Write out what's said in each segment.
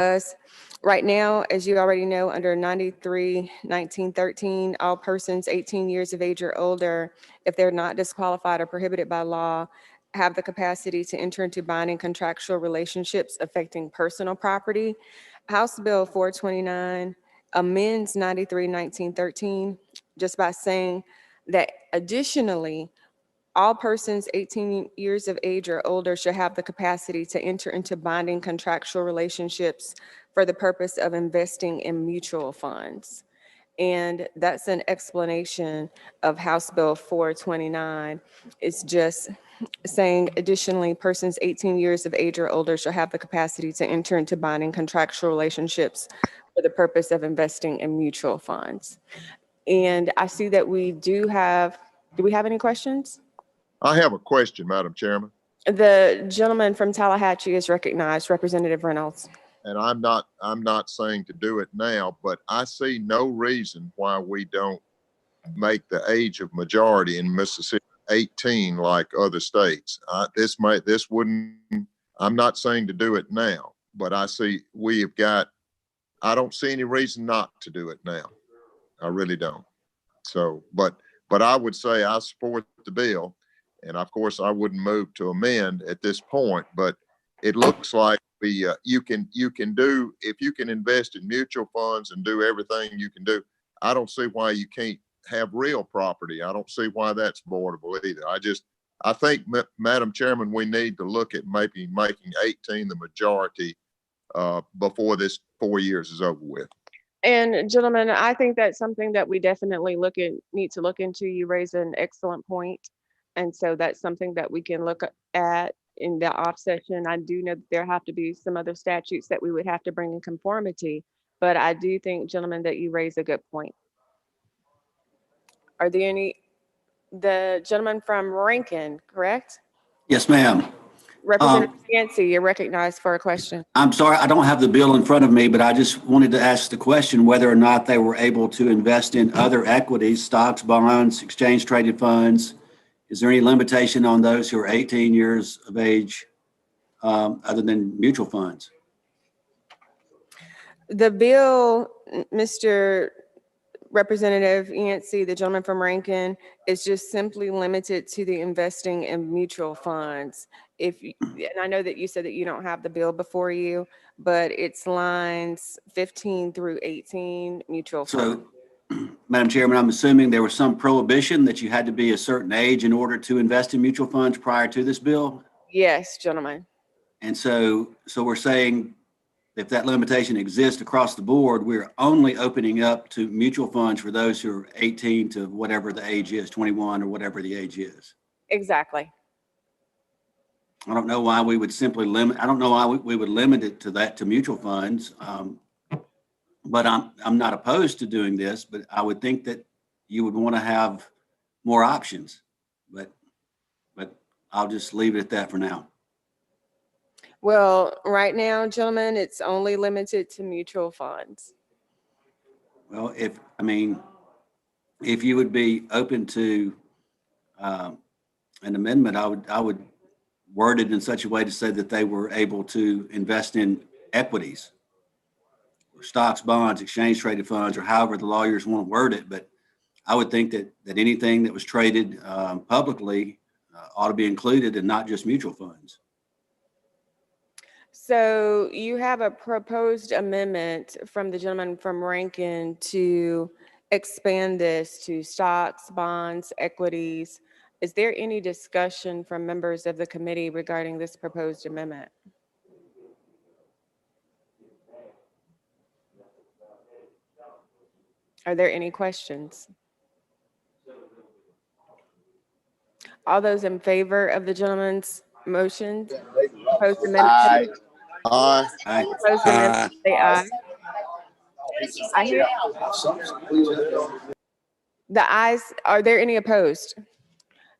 us. Right now, as you already know, under 93-1913, all persons 18 years of age or older, if they're not disqualified or prohibited by law, have the capacity to enter into binding contractual relationships affecting personal property. House Bill 429 amends 93-1913 just by saying that additionally, all persons 18 years of age or older should have the capacity to enter into binding contractual relationships for the purpose of investing in mutual funds. And that's an explanation of House Bill 429. It's just saying additionally, persons 18 years of age or older shall have the capacity to enter into binding contractual relationships for the purpose of investing in mutual funds. And I see that we do we have any questions? I have a question, Madam Chairman. The gentleman from Tallahatchie is recognized, Representative Reynolds. And I'm not saying to do it now, but I see no reason why we don't make the age of majority in Mississippi 18 like other states. I'm not saying to do it now, but I don't see any reason not to do it now. I really don't. So, but I would say I support the bill. And of course, I wouldn't move to amend at this point, but it looks like you can do, if you can invest in mutual funds and do everything you can do, I don't see why you can't have real property. I don't see why that's avoidable either. I think, Madam Chairman, we need to look at maybe making 18 the majority before this 4 years is over with. And gentlemen, I think that's something that we definitely need to look into. You raise an excellent point. And so that's something that we can look at in the off session. I do know that there have to be some other statutes that we would have to bring in conformity, but I do think, gentlemen, that you raise a good point. Are there the gentleman from Rankin, correct? Yes, ma'am. Representative Yancey, you're recognized for a question. I'm sorry, I don't have the bill in front of me, but I just wanted to ask the question whether or not they were able to invest in other equities, stocks, bonds, exchange traded funds. Is there any limitation on those who are 18 years of age other than mutual funds? The bill, Mr. Representative Yancey, the gentleman from Rankin, is just simply limited to the investing in mutual funds. And I know that you said that you don't have the bill before you, but it's lines 15 through 18 mutual funds. So, Madam Chairman, I'm assuming there was some prohibition that you had to be a certain age in order to invest in mutual funds prior to this bill? Yes, gentlemen. And so we're saying if that limitation exists across the board, we're only opening up to mutual funds for those who are 18 to whatever the age is, 21 or whatever the age is. Exactly. I don't know why we would simply limit. I don't know why we would limit it to mutual funds. But I'm not opposed to doing this, but I would think that you would want to have more options. But I'll just leave it at that for now. Well, right now, gentlemen, it's only limited to mutual funds. Well, if you would be open to an amendment, I would word it in such a way to say that they were able to invest in equities, stocks, bonds, exchange traded funds, or however the lawyers want to word it. But I would think that anything that was traded publicly ought to be included and not just mutual funds. So you have a proposed amendment from the gentleman from Rankin to expand this to stocks, bonds, equities. Is there any discussion from members of the committee regarding this proposed amendment? Are there any questions? All those in favor of the gentleman's motion, proposed amendment? Aye. Proposed amendment, say aye. I hear. The ayes, are there any opposed?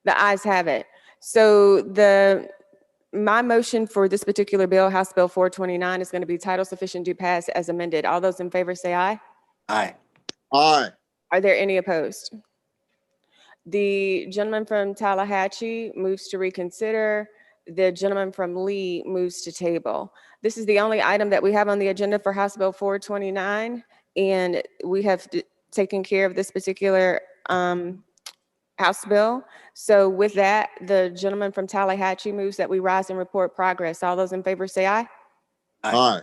The ayes have it. So my motion for this particular bill, House Bill 429, is going to be title sufficient to pass as amended. All those in favor say aye. Aye. Aye. Are there any opposed? The gentleman from Tallahatchie moves to reconsider. the gentleman from Lee moves to table. This is the only item that we have on the agenda for House Bill 429, and we have taken care of this particular House bill. So with that, the gentleman from Tallahatchie moves that we rise and report progress. All those in favor say aye. Aye.